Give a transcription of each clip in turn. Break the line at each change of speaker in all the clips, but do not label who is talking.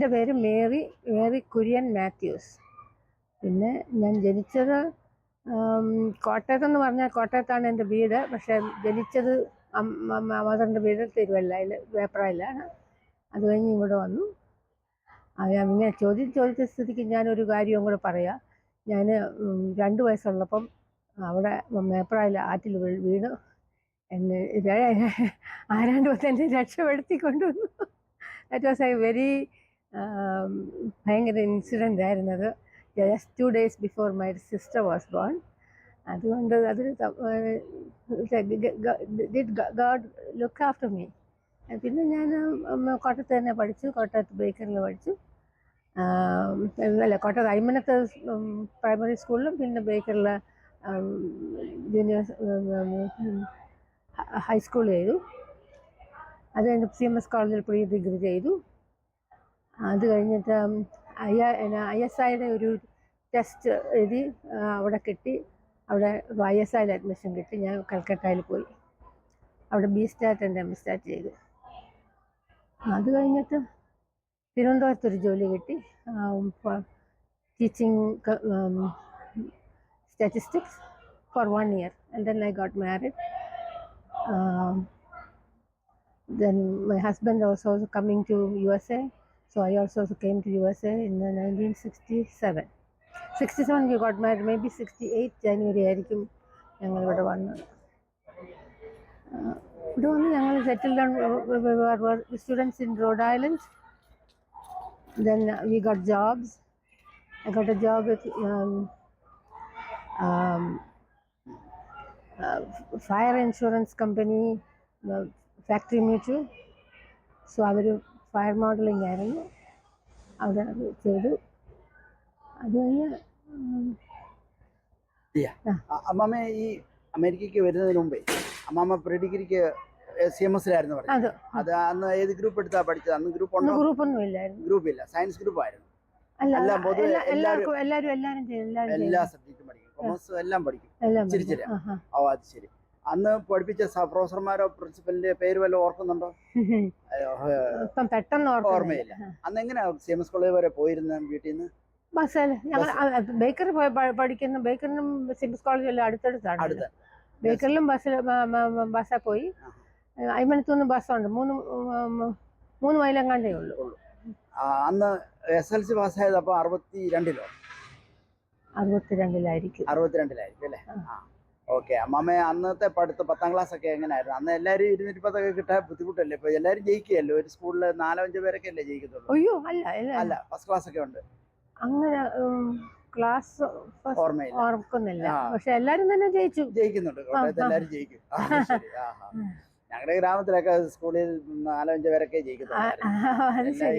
എൻ്റെ പേര് മേരി കുര്യൻ മാത്യൂസ്. പിന്നെ ഞാൻ ജനിച്ചത് കോട്ടയത്തെന്ന് പറഞ്ഞാൽ കോട്ടയത്താണ് എൻ്റെ വീട്. പക്ഷേ ജനിച്ചത് മദറിൻ്റെ വീട് തിരുവല്ലയിൽ വേപ്രായിലാണ്. അത് കഴിഞ്ഞ് ഇവിടെ വന്നു. ഞാൻ പിന്നെ ചോദിച്ച സ്ഥിതിക്ക് ഞാനൊരു കാര്യവും കൂടെ പറയാം. ഞാൻ 2 വയസ്സുള്ളപ്പം അവിടെ വേപ്രായിൽ ആറ്റിൽ വീണ് എന്നെ ആരാണ്ട് വന്ന് എന്നെ രക്ഷപ്പെടുത്തി കൊണ്ടുവന്നു. ദാറ്റ് വാസ് എ വെരി ഭയങ്കര ഇൻസിഡൻ്റ് ആയിരുന്നത്. Just 2 days before my sister was born. അതുകൊണ്ട് അതൊരു ഗോഡ് ലുക്ക് ആഫ്റ്റർ മീ. പിന്നെ ഞാൻ കോട്ടയത്ത് തന്നെ പഠിച്ചു. കോട്ടയത്ത് ബേക്കറിൽ പഠിച്ചു. അല്ല, കോട്ടയത്ത് അയ്മനത്ത് പ്രൈമറി സ്കൂളിലും പിന്നെ ബേക്കറിൽ ജൂനിയർ ഹൈസ്കൂൾ ചെയ്തു. അത് കഴിഞ്ഞ് CMS കോളേജിൽ പ്രീ ഡിഗ്രി ചെയ്തു. അത് കഴിഞ്ഞിട്ട് ISIയുടെ ഒരു ടെസ്റ്റ് എഴുതി അവിടെ കിട്ടി. അവിടെ ISIയിൽ അഡ്മിഷൻ കിട്ടി. ഞാൻ കൽക്കട്ടയിൽ പോയി. അവിടെ BStat ആൻഡ് MStat ചെയ്തു. അത് കഴിഞ്ഞിട്ട് തിരുവനന്തപുരത്തൊരു ജോലി കിട്ടി, teaching statistics for 1 year, and then I got married. Then my husband was also coming to USA, so I also came to USA in 1967. 67 we got married, maybe 68 January ആയിരിക്കും ഞങ്ങൾ ഇവിടെ വന്നത്. ഇവിടെ വന്ന് ഞങ്ങൾ settled down. We were students in Rhode Island. Then we got jobs. I got a job with fire insurance company, factory mutual. So അവർ fire modelling ആയിരുന്നു, അവിടെ ചെയ്തു. അത് കഴിഞ്ഞ്
അമ്മാമ്മ ഈ അമേരിക്കയ്ക്ക് വരുന്നതിന് മുമ്പേ അമ്മാമ്മ പ്രീ ഡിഗ്രിക്ക് CMSലായിരുന്നു പഠിച്ചത്. അത് അന്ന് ഏത് ഗ്രൂപ്പ് എടുത്താ പഠിച്ചത്? അന്ന്
ഗ്രൂപ്പൊന്നും ഇല്ലായിരുന്നു.
ഗ്രൂപ്പില്ല, സയൻസ് ഗ്രൂപ്പ് ആയിരുന്നു. എല്ലാ സബ്ജക്റ്റും പഠിക്കും, കൊമേഴ്സ് എല്ലാം പഠിക്കും. ശരി. ഓ, അത് ശരി. അന്ന് പഠിപ്പിച്ച പ്രൊഫസർമാരോ പ്രിൻസിപ്പലിന്റെ പേര് വല്ല ഓർക്കുന്നുണ്ടോ?
പെട്ടെന്ന്
ഓർമ്മയില്ല. അന്ന് എങ്ങനെയാ CMS കോളേജ് വരെ പോയിരുന്ന വീട്ടിൽ നിന്ന്?
ബസ്സിൽ. ഞങ്ങൾ ബേക്കറി പഠിക്കുന്ന ബേക്കറിനും CMS കോളേജും എല്ലാം അടുത്തടുത്താണ്. ബേക്കറിലും ബസ്സിൽ പോയി. അയ്മനത്തുനിന്ന് ബസ്സുണ്ട്, 3 മൈലെങ്ങാണ്ടേ ഉള്ളൂ.
അന്ന് SLC പാസ്സായത് അപ്പോൾ 62-ലോ?
62-ലായിരിക്കും.
62-ലായിരിക്കും അല്ലേ? ഓക്കെ. അമ്മാമ്മ അന്നത്തെ പഠിത്തം 10ാം ക്ലാസ് ഒക്കെ എങ്ങനെയായിരുന്നു? അന്ന് എല്ലാവരും 210 കിട്ടാൻ ബുദ്ധിമുട്ടല്ലേ? ഇപ്പൊ എല്ലാവരും ജയിക്കുകയല്ലോ. ഒരു സ്കൂളിൽ 4-5 പേരൊക്കെ അല്ലേ ജയിക്കത്തുള്ളൂ?
അയ്യോ,
അല്ല, ഫസ്റ്റ് ക്ലാസ് ഒക്കെ ഉണ്ട്.
അങ്ങനെ ക്ലാസ് ഓർക്കുന്നില്ല, പക്ഷെ എല്ലാരും തന്നെ
ജയിക്കുന്നുണ്ട്. കോട്ടയത്ത് എല്ലാവരും ജയിക്കും. ശരി. ഞങ്ങളുടെ ഗ്രാമത്തിലൊക്കെ സ്കൂളിൽ 4-5 പേരൊക്കെ ജയിക്കത്തുള്ളൂ.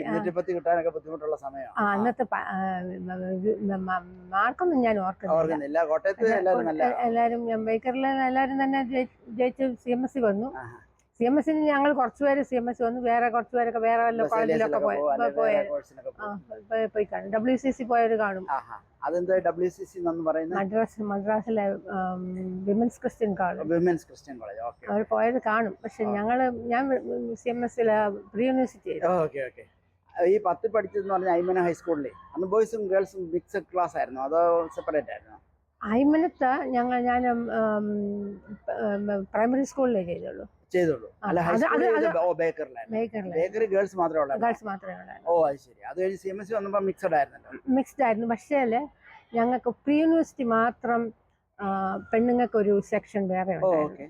210 കിട്ടാനൊക്കെ ബുദ്ധിമുട്ടുള്ള സമയമാണ്.
അന്നത്തെ മാർക്കൊന്നും ഞാൻ
ഓർക്കുന്നില്ല. കോട്ടയത്ത്
എല്ലാരും ബേക്കറിലെ എല്ലാരും തന്നെ ജയിച്ച് CMS വന്നു. CMS ഞങ്ങൾ കുറച്ചുപേര് CMS വന്നു. വേറെ കുറച്ചുപേരൊക്കെ വേറെ വല്ല കോളേജിലൊക്കെ പോയി കാണും. WCC പോയവര് കാണും.
അതെന്താ WCC എന്ന് പറയുന്നത്?
മദ്രാസിലെ വിമൻസ് ക്രിസ്ത്യൻ കോളേജ്. അവർ പോയത് കാണും. പക്ഷെ ഞാൻ CMSലെ പ്രീ യൂണിവേഴ്സിറ്റി.
ഈ 10 പഠിച്ചതെന്ന് പറഞ്ഞാൽ അയ്മന ഹൈസ്കൂളിലെ അന്ന് ബോയ്സും ഗേൾസും മിക്സഡ് ക്ലാസ് ആയിരുന്നു, അതോ സെപ്പറേറ്റ് ആയിരുന്നു?
അയ്മനത്ത് ഞാൻ പ്രൈമറി സ്കൂളിലേ ചെയ്തുള്ളൂ.
ബേക്കറി ഗേൾസ് മാത്രമേ ഉള്ളൂ. ഓ, അത് ശരി. അത് കഴിഞ്ഞ് CMS വന്നപ്പോൾ മിക്സഡ് ആയിരുന്നു.
പക്ഷേ ഞങ്ങൾക്ക് പ്രീ യൂണിവേഴ്സിറ്റി മാത്രം പെണ്ണുങ്ങൾക്ക് ഒരു സെക്ഷൻ വേറെ ഉണ്ടായിരുന്നു.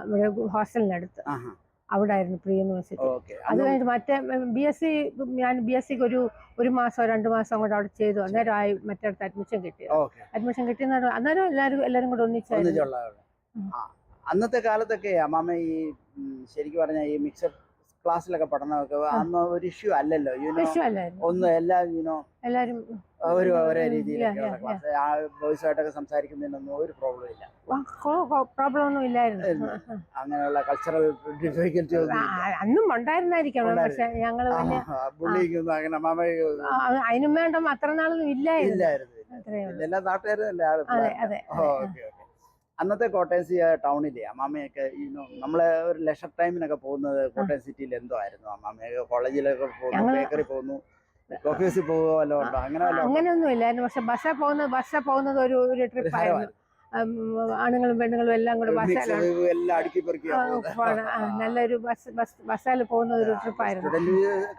ഇവിടെ ഹോസ്റ്റലിനടുത്ത് അവിടെ ആയിരുന്നു പ്രീ യൂണിവേഴ്സിറ്റി. അത് കഴിഞ്ഞിട്ട് മറ്റേ ഞാൻ BSc ഒരു മാസം 2 മാസം കൂടെ അവിടെ ചെയ്തു. അന്നേരം മറ്റടുത്ത് അഡ്മിഷൻ കിട്ടി. അന്നേരം എല്ലാവരും കൂടെ ഒന്നിച്ചായിരുന്നു.
അന്നത്തെ കാലത്തൊക്കെ അമ്മാമ്മ ഈ ശരിക്കും പറഞ്ഞാൽ ഈ മിക്സഡ് ക്ലാസ്സിലൊക്കെ പഠനമൊക്കെ അന്ന് ഒരു ഇഷ്യൂ അല്ലല്ലോ. ഒന്ന് എല്ലാവരും ഒരേ രീതിയിലൊക്കെയുള്ള ക്ലാസ്. ബോയ്സുമായിട്ടൊക്കെ സംസാരിക്കുന്നതിനൊന്നും ഒരു
പ്രോബ്ലം ഒന്നും ഇല്ലായിരുന്നു.
അങ്ങനെയുള്ള കൾച്ചറൽ ഡിഫിക്കൽറ്റി
അന്നും ഉണ്ടായിരുന്നായിരിക്കണം. പക്ഷെ ഞങ്ങള്
ബുള്ളിങ്ങൊന്നും അങ്ങനെ അമ്മാമ്മ
അതിനും വേണ്ട അത്ര നാളൊന്നും ഇല്ലായിരുന്നു.
എല്ലാ നാട്ടുകാരും അല്ലേ? അന്നത്തെ കോട്ടയം ടൗണിലെ അമ്മാമ്മയൊക്കെ നമ്മളെ ഒരു ലെഷർ ടൈമിനൊക്കെ പോകുന്നത് കോട്ടയം സിറ്റിയിൽ എന്തോ ആയിരുന്നു? അമ്മാമ്മയൊക്കെ കോളേജിലൊക്കെ പോകുന്നു, ബേക്കറി പോകുന്നു, കോഫി ഹൗസിൽ പോവുക വല്ലതും ഉണ്ടോ? അങ്ങനെ വല്ലതും ഉണ്ടോ?
അങ്ങനെയൊന്നും ഇല്ലായിരുന്നു. പക്ഷെ ബസ്സിൽ പോകുന്നത് ഒരു ട്രിപ്പായിരുന്നു. ആണുങ്ങളും പെണ്ണുങ്ങളും എല്ലാം കൂടെ ബസ്സിലാണ്
എല്ലാം അടുക്കി പെറുക്കി
നല്ലൊരു ബസ്സിൽ പോകുന്ന ഒരു ട്രിപ്പായിരുന്നു.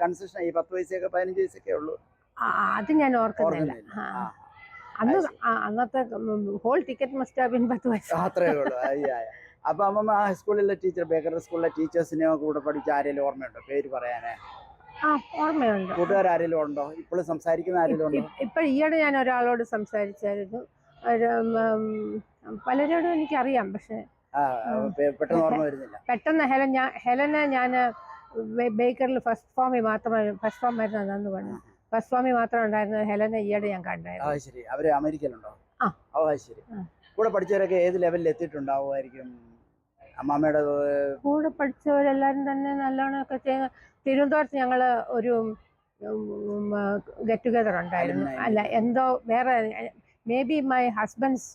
കൺസെഷൻ ഈ 10 പൈസയൊക്കെ 15 പൈസയൊക്കെ ഉള്ളൂ.
അത് ഞാൻ ഓർക്കുന്നില്ല. അന്നത്തെ hall ticket must have been 10 പൈസ.
അത്രേ ഉള്ളൂ. അപ്പൊ അമ്മമ്മ ആ സ്കൂളിലെ ടീച്ചർ, ബേക്കറി സ്കൂളിലെ ടീച്ചേഴ്സിനെ കൂടെ പഠിച്ച ആരെങ്കിലും ഓർമ്മയുണ്ടോ? പേര് പറയാനേ
ഓർമ്മയുണ്ട്.
കൂട്ടുകാരെങ്കിലും ഉണ്ടോ? ഇപ്പോഴും സംസാരിക്കുന്ന ആരെങ്കിലും ഉണ്ടോ?
ഇപ്പൊ ഈയിടെ ഞാൻ ഒരാളോട് സംസാരിച്ചായിരുന്നു. പലരോടും എനിക്കറിയാം, പക്ഷെ
പെട്ടെന്ന് ഓർമ്മ വരുന്നില്ല.
പെട്ടെന്ന് ഹെലനെ ഞാൻ ബേക്കറിൽ ഫസ്റ്റ് ഫോമിൽ ആയിരുന്നു അന്ന് പറഞ്ഞു. ഫസ്റ്റ് ഫോമിൽ മാത്രം ഉണ്ടായിരുന്നത്. ഹെലനെ ഈയിടെ ഞാൻ കണ്ടായിരുന്നു.
ശരി. അവര് അമേരിക്കയിലുണ്ടോ? ശരി. കൂടെ പഠിച്ചവരൊക്കെ ഏത് ലെവലിൽ എത്തിയിട്ടുണ്ടാവുമായിരിക്കും? അമ്മാമ്മയുടെ
കൂടെ പഠിച്ചവരെല്ലാരും തന്നെ നല്ലോണമൊക്കെ ചെയ്യുന്ന. തിരുവനന്തപുരത്ത് ഞങ്ങള് ഒരു ഗെറ്റ് ടുഗദർ ഉണ്ടായിരുന്നു. അല്ല, എന്തോ വേറെ maybe my husband's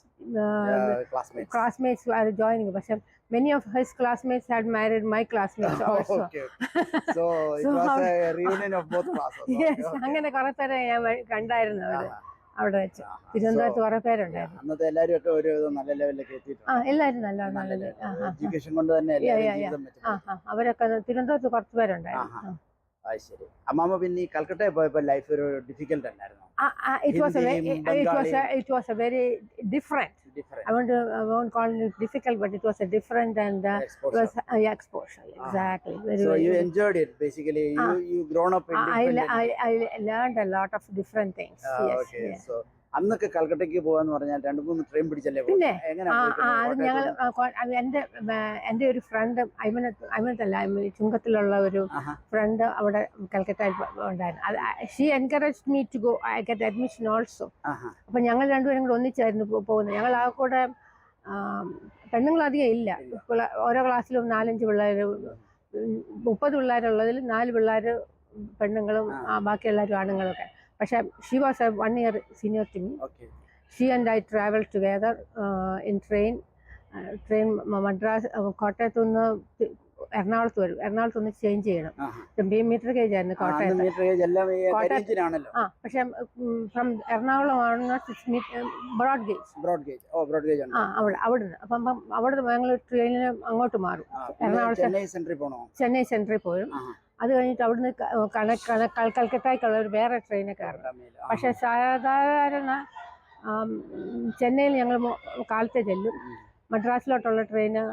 classmates were joining, but many of his classmates had married my classmates also.
So it was a reunion of both classes.
Yes, അങ്ങനെ കുറെ പേരെ ഞാൻ കണ്ടായിരുന്നു അവിടെ വെച്ച്. തിരുവനന്തപുരത്ത് കുറെ പേരുണ്ടായിരുന്നു.
അന്നത്തെ എല്ലാവരും ഒക്കെ ഒരു നല്ല ലെവലിലേക്ക് എത്തിയിട്ടുണ്ട്.
എല്ലാവരും നല്ലത്
എഡ്യൂക്കേഷൻ കൊണ്ട് തന്നെ
അവരൊക്കെ തിരുവനന്തപുരത്ത് കുറച്ച് പേരുണ്ടായിരുന്നു.
ശരി. അമ്മാമ്മ പിന്നെ ഈ കൽക്കട്ടയിൽ പോയപ്പോ ലൈഫ് ഒരു ഡിഫിക്കൽട്ട് അല്ലായിരുന്നു?
It was a very different. I won't call it difficult, but it was a different and it was exposure. Exactly.
So you enjoyed it basically. You grown up in
I learned a lot of different things. Yes.
Okay. So അന്നൊക്കെ കൽക്കട്ടയ്ക്ക് പോവാന്ന് പറഞ്ഞാൽ 2-3 train പിടിച്ചല്ലേ?
പിന്നെ ഞങ്ങൾ എന്റെ ഒരു front അയ്മനത്തല്ല, ചുങ്കത്തിലുള്ള ഒരു front അവിടെ കൽക്കട്ടയിൽ ഉണ്ടായിരുന്നു. She encourage me to go. I get admission also. അപ്പൊ ഞങ്ങൾ രണ്ടുപേരും കൂടെ ഒന്നിച്ചായിരുന്നു പോകുന്നത്. ഞങ്ങൾ ആ കൂടെ പെണ്ണുങ്ങളധികം ഇല്ല. ഓരോ ക്ലാസ്സിലും 4-5 പിള്ളേർ, 30 പിള്ളേരുള്ളതിൽ 4 പിള്ളേർ പെണ്ണുങ്ങളും ബാക്കി എല്ലാവരും ആണുങ്ങളൊക്കെ. പക്ഷെ she was A 1 year senior to me. She and I traveled together in train Madras കോട്ടയത്തു നിന്ന് എറണാകുളത്ത് വരും. എറണാകുളത്ത് നിന്ന് ചേഞ്ച് ചെയ്യണം. മീറ്റർ ഗേജ് ആയിരുന്നു കോട്ടയത്ത്. പക്ഷെ ഫ്രം എറണാകുളം ബ്രോഡ് ഗേജ് അവിടുന്ന്. അപ്പം അവിടെ ഞങ്ങൾ ട്രെയിനിന് അങ്ങോട്ട് മാറും. എറണാകുളം ചെന്നൈ സെൻട്രൽ പോരും. അത് കഴിഞ്ഞിട്ട് അവിടുന്ന് കൽക്കട്ടയ്ക്കുള്ള ഒരു വേറെ ട്രെയിനെ കയറണം. പക്ഷെ സാധാരണ ചെന്നൈയിൽ ഞങ്ങൾ കാലത്തെ ചെല്ലും. മദ്രാസിലോട്ടുള്ള ട്രെയിന്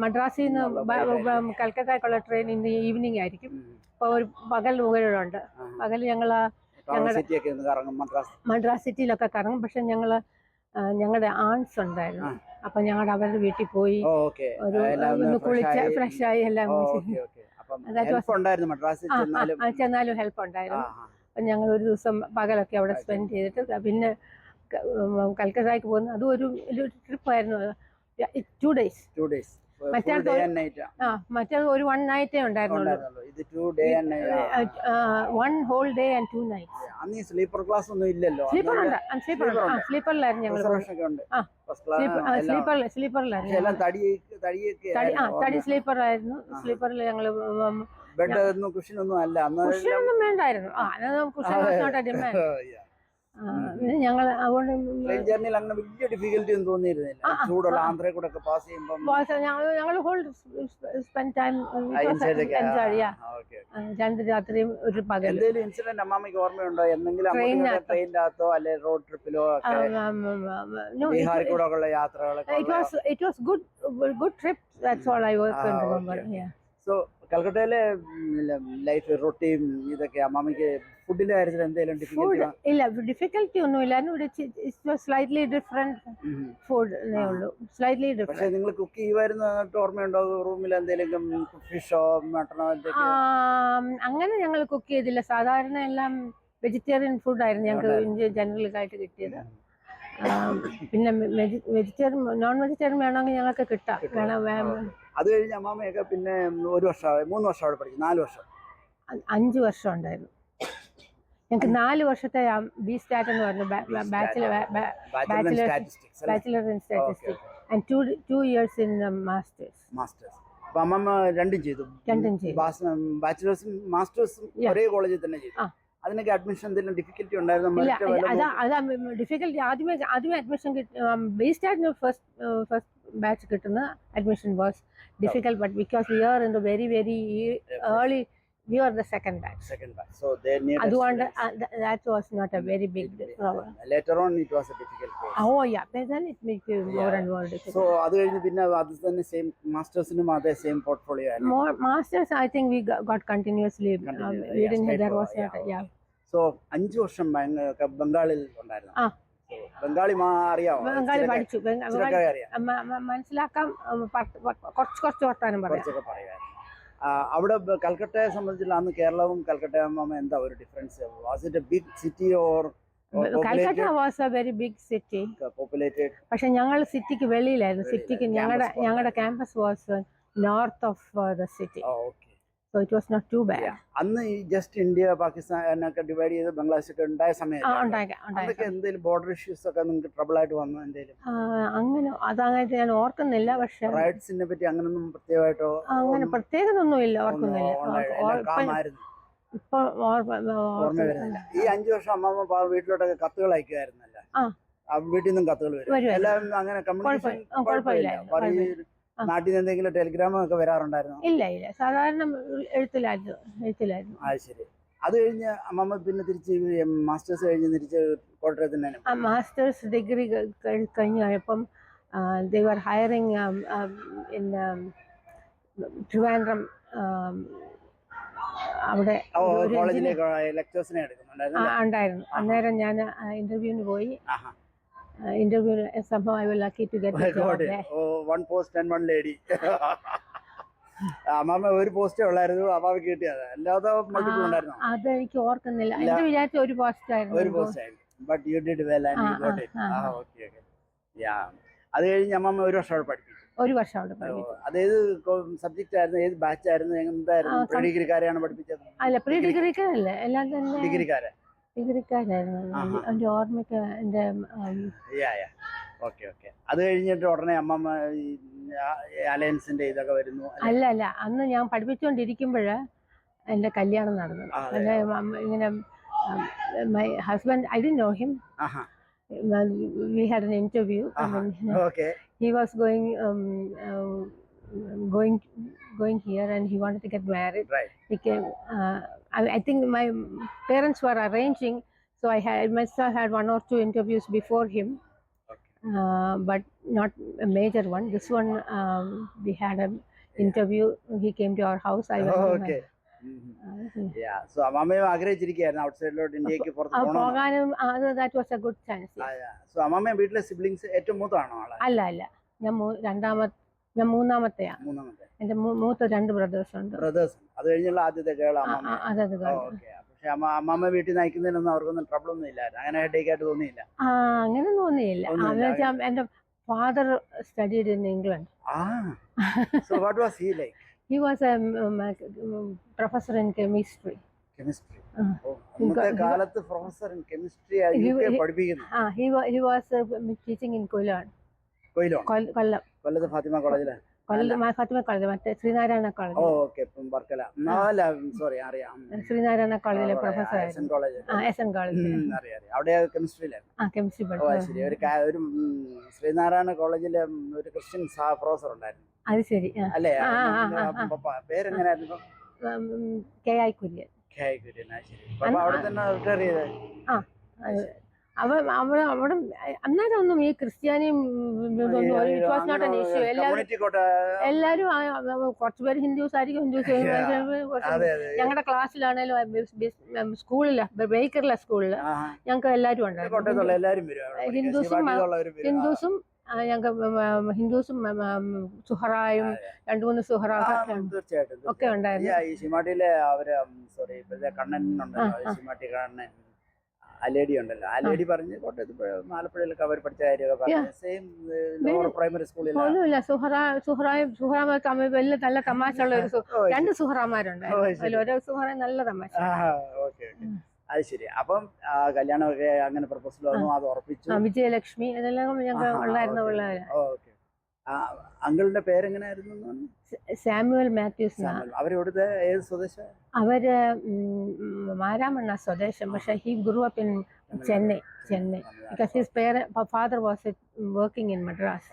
മദ്രാസിൽ നിന്ന് കൽക്കട്ടയ്ക്കുള്ള ട്രെയിൻ ഇന്ന് ഈവനിങ് ആയിരിക്കും. ഇപ്പോൾ ഒരു പകൽ മുകളിലുണ്ട്. പകൽ മദ്രാസ് സിറ്റിയിലൊക്കെ കറങ്ങും. പക്ഷെ ഞങ്ങളുടെ ആൺസ് ഉണ്ടായിരുന്നു. അപ്പൊ ഞങ്ങളുടെ അവരുടെ വീട്ടിൽ പോയി ഒന്ന് കുളിച്ച് ഫ്രഷായി എല്ലാം ചെന്നാലും ഹെൽപ്പ് ഉണ്ടായിരുന്നു. അപ്പൊ ഞങ്ങൾ ഒരു ദിവസം പകലൊക്കെ അവിടെ സ്പെൻഡ് ചെയ്തിട്ട് പിന്നെ കൽക്കട്ടയ്ക്ക് പോകുന്നു. അതും ഒരു ട്രിപ്പായിരുന്നു. 2 days. മറ്റേത് ഒരു 1 night ഉണ്ടായിരുന്നുള്ളൂ. 1 whole day and 2 nights.
Sleeper class ഒന്നും ഇല്ലല്ലോ?
സ്ലീപ്പറിലായിരുന്നു ഞങ്ങൾ. സ്ലീപ്പറിലായിരുന്നു. തടി സ്ലീപ്പറായിരുന്നു. സ്ലീപ്പറിൽ ഞങ്ങള്
കുഷനൊന്നും അല്ല.
കുഷനൊന്നും വേണ്ടായിരുന്നു. ഞങ്ങൾ
വലിയ ഡിഫിക്കൽറ്റി ഒന്നും തോന്നിയിരുന്നില്ല. ചൂടുള്ള ആന്ധ്രയിൽ കൂടെ ഒക്കെ പാസ് ചെയ്യുമ്പോൾ
ഞങ്ങൾ ഹോൾ സ്പെൻഡ് ടൈം 2 രാത്രിയും ഒരു പകൽ.
എന്തെങ്കിലും ഇൻസിഡന്റ് അമ്മാമ്മയ്ക്ക് ഓർമ്മയുണ്ടോ? എന്തെങ്കിലും ട്രെയിനിന്റെ അകത്തോ അല്ലെ റോഡ് ട്രിപ്പിലോ ബീഹാറിൽ കൂടെ ഉള്ള യാത്രകളൊക്കെ?
It was good trip. That's all I can remember. Yeah.
So കൽക്കട്ടയിലെ ലൈഫ് റൊട്ടീൻ ഇതൊക്കെ അമ്മാമ്മയ്ക്ക് ഫുഡിന്റെ കാര്യത്തിൽ എന്തെങ്കിലും ഡിഫിക്കൽറ്റി?
ഇല്ല, ഡിഫിക്കൽറ്റി ഒന്നുമില്ലായിരുന്നു. ഇവിടെ സ്ലൈറ്റ്ലി ഡിഫറെന്റ് ഫുഡ് ഉള്ളൂ. Slightly different. പക്ഷേ
നിങ്ങൾ കുക്ക് ചെയ്യുമായിരുന്നു ഓർമ്മയുണ്ടോ? റൂമിൽ എന്തെങ്കിലും ഫിഷോ മട്ടണോ?
അങ്ങനെ ഞങ്ങൾ കുക്ക് ചെയ്തില്ല. സാധാരണ എല്ലാം വെജിറ്റേറിയൻ ഫുഡായിരുന്നു ഞങ്ങൾക്ക് ജനറലായിട്ട് കിട്ടിയത്. പിന്നെ വെജിറ്റേറിയൻ നോൺ വെജിറ്റേറിയൻ വേണമെങ്കിൽ ഞങ്ങൾക്ക് കിട്ടാം.
അത് കഴിഞ്ഞ് അമ്മാമ്മയൊക്കെ പിന്നെ 1 വർഷം 3 വർഷം അവിടെ പഠിച്ചു? 4 വർഷം? 5
വർഷം ഉണ്ടായിരുന്നു ഞങ്ങൾക്ക്. 4 വർഷത്തെ ബി സ്റ്റാറ്റ് എന്ന് പറഞ്ഞു, bachelor in statistics and 2 years in masters.
അപ്പൊ അമ്മമ്മ രണ്ടും ചെയ്തു? ബാച്ചിലേഴ്സും മാസ്റ്റേഴ്സും ഒരേ കോളേജിൽ തന്നെ ചെയ്തു? അതിനൊക്കെ അഡ്മിഷൻ എന്തെങ്കിലും ഡിഫിക്കൽറ്റി ഉണ്ടായിരുന്നു?
ഇല്ല, അതാ ഡിഫിക്കൽറ്റി. ആദ്യമേ അഡ്മിഷൻ ബേസ്ഡ് ഫസ്റ്റ് ബാച്ച് കിട്ടുന്ന admission was difficult, but because we are in the very early, we are the second batch.
So they need
that was not a very big problem.
Later on it was a difficult course.
Oh yeah, then it made it more and more difficult.
So adu കഴിഞ്ഞു പിന്നെ അത് തന്നെ same mastersനും അതേ same portfolio ആയിരുന്നു?
More masters I think we got continuously. We didn't have, there was not, yeah.
So 5 വർഷം ബംഗാളിൽ ഉണ്ടായിരുന്നു. ബംഗാളി അറിയാമോ?
ബംഗാളി പഠിച്ചു, മനസ്സിലാക്കാൻ കുറച്ച് വർത്താനം പറയാം.
അവിടെ കൽക്കട്ടയെ സംബന്ധിച്ചുള്ള അന്ന് കേരളവും കൽക്കട്ടയും എന്താ ഒരു difference? Was it a big city or?
Calcutta was a very big city,
populated.
പക്ഷെ ഞങ്ങൾ സിറ്റിക്ക് വെളിയിലായിരുന്നു. സിറ്റിക്ക് ഞങ്ങളുടെ campus was north of the city. So it was not too bad.
അന്ന് ഈ ജസ്റ്റ് ഇന്ത്യ പാകിസ്ഥാനൊക്കെ ഡിവൈഡ് ചെയ്ത് ബംഗ്ലാദേശ് ഒക്കെ ഉണ്ടായ സമയത്ത് എന്തെങ്കിലും ബോർഡർ ഇഷ്യൂസ് ഒക്കെ നിങ്ങൾക്ക് ട്രബിൾ ആയിട്ട് വന്നു എന്തെങ്കിലും?
അങ്ങനെ അതങ്ങനെ ഞാൻ ഓർക്കുന്നില്ല. പക്ഷെ
റൈറ്റ്സിനെ പറ്റി അങ്ങനൊന്നും പ്രത്യേകമായിട്ടോ?
അങ്ങനെ പ്രത്യേകതൊന്നുമില്ല, ഓർക്കുന്നില്ല. ഇപ്പൊ
ഓർമ്മ വരുന്നില്ല. ഈ 5 വർഷം അമ്മമ്മ വീട്ടിലോട്ടൊക്കെ കത്തുകൾ അയക്കുമായിരുന്നല്ലോ? വീട്ടിൽ നിന്നും കത്തുകൾ വരും എല്ലാവരും? അങ്ങനെ കമ്മ്യൂണിക്കേഷൻ കുഴപ്പമില്ല? നാട്ടിൽ നിന്ന് എന്തെങ്കിലും ടെലിഗ്രാം ഒക്കെ വരാറുണ്ടായിരുന്നു?
ഇല്ല, സാധാരണ എഴുത്തിലായിരുന്നു.
ശരി. അത് കഴിഞ്ഞ് അമ്മമ്മ പിന്നെ തിരിച്ച് മാസ്റ്റേഴ്സ് കഴിഞ്ഞ് തിരിച്ച് കോട്ടയത്ത് തന്നെ?
മാസ്റ്റേഴ്സ് ഡിഗ്രി കഴിഞ്ഞപ്പം they were hiring in Trivandrum. അവിടെ
ലെക്ചേഴ്സിനെ
ഉണ്ടായിരുന്നു. അന്നേരം ഞാൻ ഇന്റർവ്യൂവിന് പോയി. Interview somehow I was lucky to get the job there.
One post and one lady. അമ്മമ്മ ഒരു പോസ്റ്റേ ഉള്ളായിരുന്നു, അമ്മാവക്ക് കിട്ടിയത്. അല്ലാതെ മൾട്ടിപ്പിൾ ഉണ്ടായിരുന്നു?
അത് എനിക്ക് ഓർക്കുന്നില്ല. എന്റെ വിചാരിച്ച ഒരു പോസ്റ്റ് ആയിരുന്നു.
But you did well and you got it. Okay. Yeah. അത് കഴിഞ്ഞ് അമ്മമ്മ ഒരു വർഷം അവിടെ പഠിപ്പിച്ചു?
ഒരു വർഷം അവിടെ പഠിപ്പിച്ചു.
അതേത് സബ്ജക്റ്റ് ആയിരുന്നു? ഏത് ബാച്ച് ആയിരുന്നു? എന്തായിരുന്നു? പ്രീ ഡിഗ്രിക്കാരെയാണ് പഠിപ്പിച്ചത്?
അല്ല, പ്രീ ഡിഗ്രിക്കാരല്ല, എല്ലാം തന്നെ
ഡിഗ്രിക്കാരായിരുന്നു.
എന്റെ ഓർമ്മയ്ക്ക് എന്റെ.
അത് കഴിഞ്ഞിട്ട് ഉടനെ അമ്മമ്മ അലയൻസിന്റെ ഇതൊക്കെ വരുന്നു?
അല്ല, അന്ന് ഞാൻ പഠിപ്പിച്ചുകൊണ്ടിരിക്കുമ്പോഴ് എന്റെ കല്യാണം നടന്നു. ഇങ്ങനെ my husband, I didn't know him. We had an interview. He was going here and he wanted to get married. He came. I think my parents were arranging, so I must have had 1 or 2 interviews before him, but not a major one. This one, we had an interview. He came to our house. I went to
So അമ്മമ്മയും ആഗ്രഹിച്ചിരിക്കുകയായിരുന്നു ഔട്ട്സൈഡിലോട്ട്, ഇന്ത്യക്ക് പുറത്ത്
പോകാനും. That was a good chance.
So അമ്മമ്മ വീട്ടിലെ siblings ഏറ്റവും മൂത്തതാണോ?
അല്ല, ഞാൻ മൂന്നാമത്തെയാ. എന്റെ മൂത്ത 2 ബ്രദേഴ്സ് ഉണ്ട്.
അത് കഴിഞ്ഞുള്ള ആദ്യത്തെ കേൾ അമ്മമ്മ?
അതെ.
പക്ഷെ അമ്മമ്മ വീട്ടിൽ നയിക്കുന്നതിനൊന്നും അവർക്കൊന്നും ട്രബിൾ ഒന്നും ഇല്ലായിരുന്നു? അങ്ങനെ ഹെഡേക്ക് ആയിട്ട് തോന്നിയില്ല?
അങ്ങനെ തോന്നിയില്ല. എന്റെ father studied in England.
So what was he like?
He was a professor in chemistry.
അന്നത്തെ കാലത്ത് പ്രൊഫസർ ഇൻ കെമിസ്ട്രി പഠിപ്പിക്കുന്നു?
He was teaching in Koilon.
കൊല്ലത്ത് ഫാത്തിമ കോളേജിലെ?
ഫാത്തിമ കോളേജ്, മറ്റേ ശ്രീനാരായണ കോളേജ്.
വർക്കല. സോറി, അറിയാം.
ശ്രീനാരായണ കോളേജിലെ പ്രൊഫസർ.
SN college. അവിടെ കെമിസ്ട്രിയിലായിരുന്നു?
കെമിസ്ട്രി
പഠിച്ചു. ഒരു ശ്രീനാരായണ കോളേജിലെ ഒരു ക്രിസ്ത്യൻ പ്രൊഫസർ ഉണ്ടായിരുന്നു.
അത് ശരി.
അല്ലേ? പേരെങ്ങനെയായിരുന്നു?
KI കുര്യൻ.
അവിടെ തന്നെ റിട്ടയർ ചെയ്തത്?
അവിടെ അന്നേരം ഒന്നും ഈ ക്രിസ്ത്യാനിയും എല്ലാരും കുറച്ചുപേര് ഹിന്ദുസ് ആയിരിക്കും. ഞങ്ങളുടെ ക്ലാസ്സിലാണേലും സ്കൂളില് ബേക്കറിലെ സ്കൂളില് ഞങ്ങൾക്ക് എല്ലാരും ഉണ്ടായിരുന്നു. ഹിന്ദുസും ഹിന്ദുസും സുഹറായും 2-3 സുഹറായും ഒക്കെ ഉണ്ടായിരുന്നു.
ആ ലേഡി ഉണ്ടല്ലോ, ആ ലേഡി പറഞ്ഞ് കോട്ടയത്ത് ആലപ്പുഴയിലൊക്കെ അവർ പഠിച്ച കാര്യമൊക്കെ പറഞ്ഞു. സെയിം ലോവർ പ്രൈമറി സ്കൂളിൽ
സുഹറാമ വലിയ നല്ല തമാശ ഉള്ള 2 സുഹറാമാരുണ്ട്. ഓരോ സുഹറ നല്ല തമാശ.
അത് ശരി. അപ്പം കല്യാണമൊക്കെ അങ്ങനെ പ്രൊപ്പോസൽ വന്നു, അത് ഉറപ്പിച്ചു.
വിജയലക്ഷ്മി ഇതെല്ലാം ഞങ്ങൾക്ക് ഉണ്ടായിരുന്ന പിള്ളേര്.
അങ്കിളിന്റെ പേരെങ്ങനെയായിരുന്നു എന്ന് പറഞ്ഞു?
സാമുവൽ മാത്യൂസ്.
അവരെവിടുത്തെ ഏത് സ്വദേശം?
അവര് മാരാമണ്ണ സ്വദേശം. പക്ഷെ he grew up in Chennai. Because his father was working in Madras.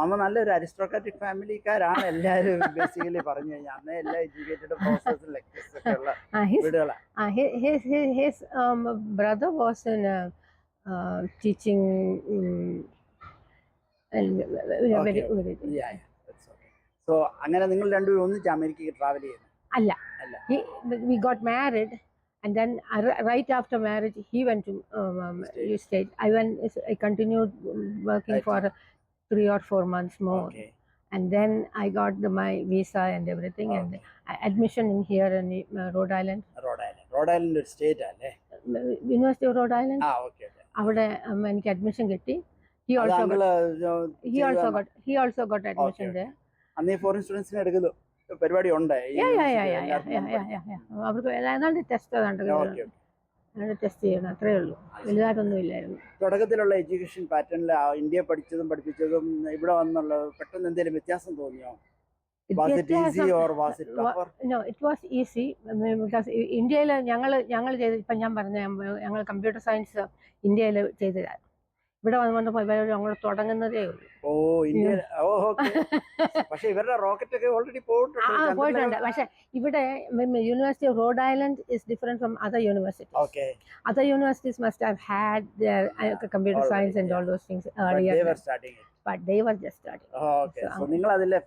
അമ്മ നല്ലൊരു അരിസ്റ്റോക്രാറ്റിക് ഫാമിലിക്കാരാണ് എല്ലാവരും ബേസിക്കലി പറഞ്ഞു കഴിഞ്ഞാൽ. അന്നേ എല്ലാ എഡ്യൂക്കേറ്റഡ് പ്രൊഫസേഴ്സും ലെക്ചേഴ്സ് ഒക്കെ ഉള്ള വീടുകളാണ്.
His brother was in teaching.
So അങ്ങനെ നിങ്ങൾ രണ്ടുപേരും ഒന്നിച്ച് അമേരിക്കക്ക് ട്രാവൽ ചെയ്യുന്നു?
അല്ല, we got married and then right after marriage he went to state. I continued working for 3 or 4 months more. And then I got my visa and everything and admission in here in Rhode Island.
Rhode Island ഒരു state അല്ലേ?
University of Rhode Island. അവിടെ എനിക്ക് admission കിട്ടി. He also got admission there.
അന്ന് foreign സ്റ്റുഡൻസിനെ എടുക്കുന്നു പരിപാടി ഉണ്ട്.
അവർക്ക് ഏതാണ്ട് ടെസ്റ്റ് ടെസ്റ്റ് ചെയ്യണം, അത്രേ ഉള്ളൂ, വലുതായിട്ടൊന്നും ഇല്ലായിരുന്നു.
തുടക്കത്തിലുള്ള എഡ്യൂക്കേഷൻ പാറ്റേണിൽ ഇന്ത്യ പഠിച്ചതും പഠിപ്പിച്ചതും ഇവിടെ വന്നുള്ള പെട്ടെന്ന് എന്തെങ്കിലും വ്യത്യാസം തോന്നിയോ? Was it easy or was it tougher?
No, it was easy because ഇന്ത്യയിൽ ഞങ്ങൾ ചെയ്ത് ഇപ്പം ഞാൻ പറഞ്ഞ ഞങ്ങൾ കമ്പ്യൂട്ടർ സയൻസ് ഇന്ത്യയിൽ ചെയ്തതാണ്. ഇവിടെ വന്നപ്പോൾ ഞങ്ങൾ തുടങ്ങുന്നതേ ഉള്ളൂ.
പക്ഷേ ഇവരുടെ റോക്കറ്റ് ഒക്കെ ഓൾറെഡി
പോയിട്ടുണ്ട്. പക്ഷെ ഇവിടെ university off Rhode Island is different from other universities. Other universities must have had their computer science and all those things earlier. But they were just starting.
So നിങ്ങൾ അതിലെ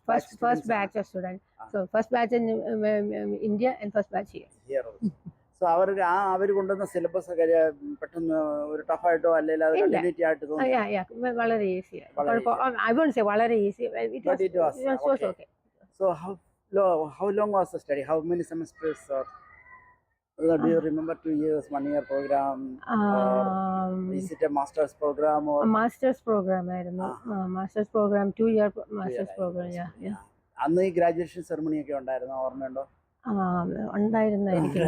first batch of students. So first batch in India and first batch here.
So അവർ കൊണ്ടുവന്ന syllabus ഒക്കെ പെട്ടെന്ന് ഒരു ടഫായിട്ടോ അല്ലെങ്കിൽ അത് continuity ആയിട്ട് തോന്നി?
വളരെ ഈസി. I won't say വളരെ easy. It was okay.
So how long was the study? How many semesters? Do you remember 2 years, 1 year program? Is it a master's program or?
Master's program ആയിരുന്നു. Master's program, 2 year master's program.
അന്ന് ഈ graduation ceremony ഒക്കെ ഉണ്ടായിരുന്നു, ഓർമ്മയുണ്ടോ?
ഉണ്ടായിരുന്നു എനിക്ക്.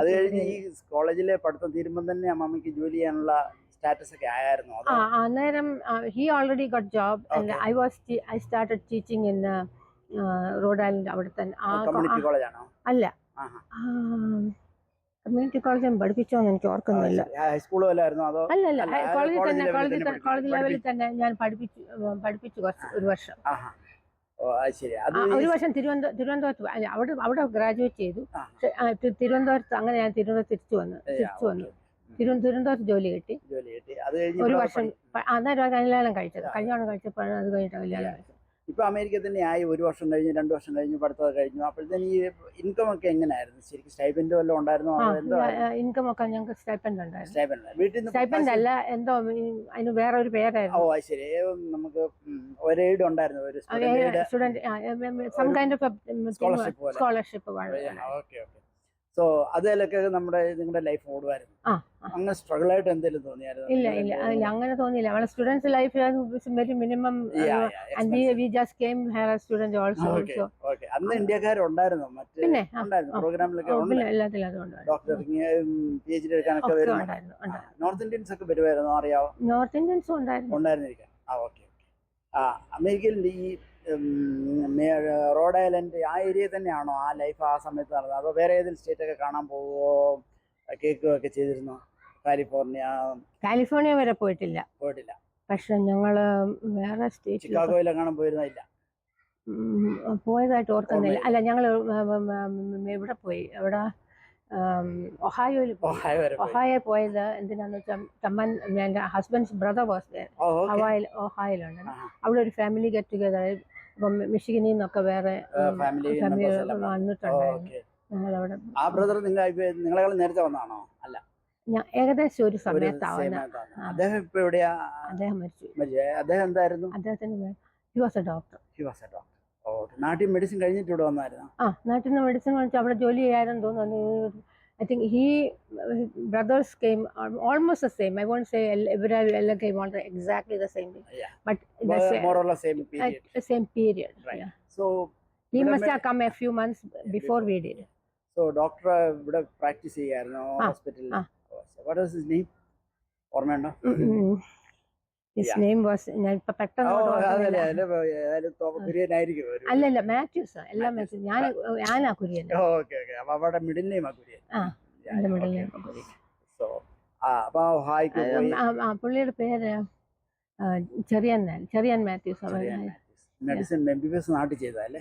അത് കഴിഞ്ഞ് ഈ കോളേജിലെ പഠിത്തം തീരുമ്പോൾ തന്നെ അമ്മമ്മക്ക് ജോലി ചെയ്യാനുള്ള സ്റ്റാറ്റസ് ഒക്കെ ആയിരുന്നു?
അന്നേരം he already got job and I started teaching in Rhode Island. അവിടെ തന്നെ.
കമ്മ്യൂണിറ്റി കോളേജാണോ?
അല്ല, കമ്മ്യൂണിറ്റി കോളേജ് പഠിപ്പിച്ചോന്ന് എനിക്ക് ഓർക്കുന്നില്ല.
ഹൈസ്കൂളോ അല്ലായിരുന്നോ? അതോ?
അല്ല, കോളേജ് ലെവലിൽ തന്നെ ഞാൻ പഠിപ്പിച്ചു ഒരു വർഷം. ഒരു വർഷം തിരുവനന്തപുരത്ത് അവിടെ ഗ്രാജുവേറ്റ് ചെയ്തു. തിരുവനന്തപുരത്ത് അങ്ങനെ ഞാൻ തിരിച്ചു വന്നു. തിരുവനന്തപുരത്ത് ജോലി കിട്ടി. ഒരു വർഷം അന്നേരം കല്യാണം കഴിച്ചപ്പോഴാണ് അത് കഴിഞ്ഞിട്ട് കല്യാണം കഴിച്ചത്.
ഇപ്പൊ അമേരിക്ക തന്നെ ആയി. 1 വർഷം കഴിഞ്ഞ് 2 വർഷം കഴിഞ്ഞ് പഠിത്തം കഴിഞ്ഞു. അപ്പോഴത്തേന് ഈ ഇൻകം ഒക്കെ എങ്ങനെയായിരുന്നു? ശരിക്കും സ്റ്റൈപ്പൻഡ് വല്ലതും ഉണ്ടായിരുന്നോ?
ഇൻകം ഒക്കെ ഞങ്ങൾക്ക് സ്റ്റൈപ്പൻഡ് ഉണ്ടായിരുന്നു.
വീട്ടിൽ നിന്ന്
സ്റ്റൈപ്പൻഡ് അല്ല, എന്തോ അതിന് വേറെ ഒരു പേരായിരുന്നു.
ശരി. നമുക്ക് ഒരു എയ്ഡ് ഉണ്ടായിരുന്നു, ഒരു
student some kind of scholarship.
So അതിലൊക്കെ നിങ്ങളുടെ ലൈഫ് ഓടുമായിരുന്നു. അങ്ങനെ സ്ട്രഗിൾ ആയിട്ട് എന്തെങ്കിലും തോന്നിയായിരുന്നു?
ഇല്ല, അങ്ങനെ തോന്നിയില്ല. നമ്മളെ students life very minimum. We just came here as students also.
അന്ന് ഇന്ത്യക്കാരുണ്ടായിരുന്നു പിന്നെ പ്രോഗ്രാമിലൊക്കെ?
എല്ലാത്തിലും
ഡോക്ടറിങ്, PhD എടുക്കാനൊക്കെ വരുന്നുണ്ടായിരുന്നു. നോർത്ത് ഇന്ത്യൻസ് ഒക്കെ വരുമായിരുന്നു, അറിയാവോ?
നോർത്ത് ഇന്ത്യൻസും ഉണ്ടായിരുന്നിരിക്കാം.
അമേരിക്കയിൽ ഈ റോഡ് ഐലൻഡ് ആ ഏരിയ തന്നെയാണോ ആ ലൈഫ് ആ സമയത്ത് നടന്നത്? അതോ വേറെ ഏതെങ്കിലും സ്റ്റേറ്റ് ഒക്കെ കാണാൻ പോവോ, കേൾക്കുകയൊക്കെ ചെയ്തിരുന്നോ?
കാലിഫോർണിയ വരെ പോയിട്ടില്ല. പക്ഷെ ഞങ്ങള് വേറെ സ്റ്റേറ്റ്,
ചിക്കാഗോയിലെ കാണാൻ പോയിരുന്നില്ല?
പോയതായിട്ട് ഓർക്കുന്നില്ല. അല്ല, ഞങ്ങള് ഇവിടെ പോയി, എവിടെ ഒഹായോ പോയത് എന്തിനാന്ന് വെച്ചാൽ എൻ്റെ ഹസ്ബൻഡ്സ് ബ്രദർ വാസ് ദെയർ. ഒഹായോയിലുണ്ട്. അവിടെ ഒരു ഫാമിലി ഗെറ്റ് ടുഗദർ. അപ്പം മിഷിഗനിൽ നിന്നൊക്കെ വേറെ ഫാമിലി വന്നിട്ടുണ്ടായിരുന്നു. ഞങ്ങളവിടെ.
ആ ബ്രദർ നിങ്ങളെ നേരത്തെ വന്നാണോ? അല്ല,
ഏകദേശം ഒരു സമയത്താവുന്ന.
അദ്ദേഹം ഇപ്പൊ എവിടെയാ?
അദ്ദേഹം മരിച്ചു.
അദ്ദേഹം എന്തായിരുന്നു?
അദ്ദേഹത്തിന് he was a doctor.
നാട്ടിൽ മെഡിസിൻ കഴിഞ്ഞിട്ട് ഇവിടെ വന്നായിരുന്നു?
നാട്ടിൽ നിന്ന് മെഡിസിൻ കഴിച്ച് അവിടെ ജോലി ചെയ്യാനും തോന്നുന്നു. I think brothers came almost the same. I won't say everyone came on exactly the same thing, but
more or less same period.
Same period.
Right.
Yeah.
So
he must have come a few months before we did.
So doctor ഇവിടെ practice ചെയ്യായിരുന്നു ഹോസ്പിറ്റലിൽ. What was his name? ഓർമ്മയുണ്ടോ?
His name was, ഞാൻ ഇപ്പൊ പെട്ടെന്ന് അങ്ങോട്ട് ഓർക്കുന്നില്ല.
കുര്യനായിരിക്കും.
അല്ലല്ല, മാത്യൂസ്, എല്ലാം മാത്യൂസ്. ഞാനാ കുര്യൻ.
അപ്പൊ അവിടെ മിഡിൽ നെയിം കുര്യൻ.
എന്റെ മിഡിൽ നെയിം കുര്യൻ. പുള്ളിയുടെ പേര് ചെറിയൻ മാത്യൂസ്.
മെഡിസിൻ MBBS നാട്ടിൽ ചെയ്തല്ലേ?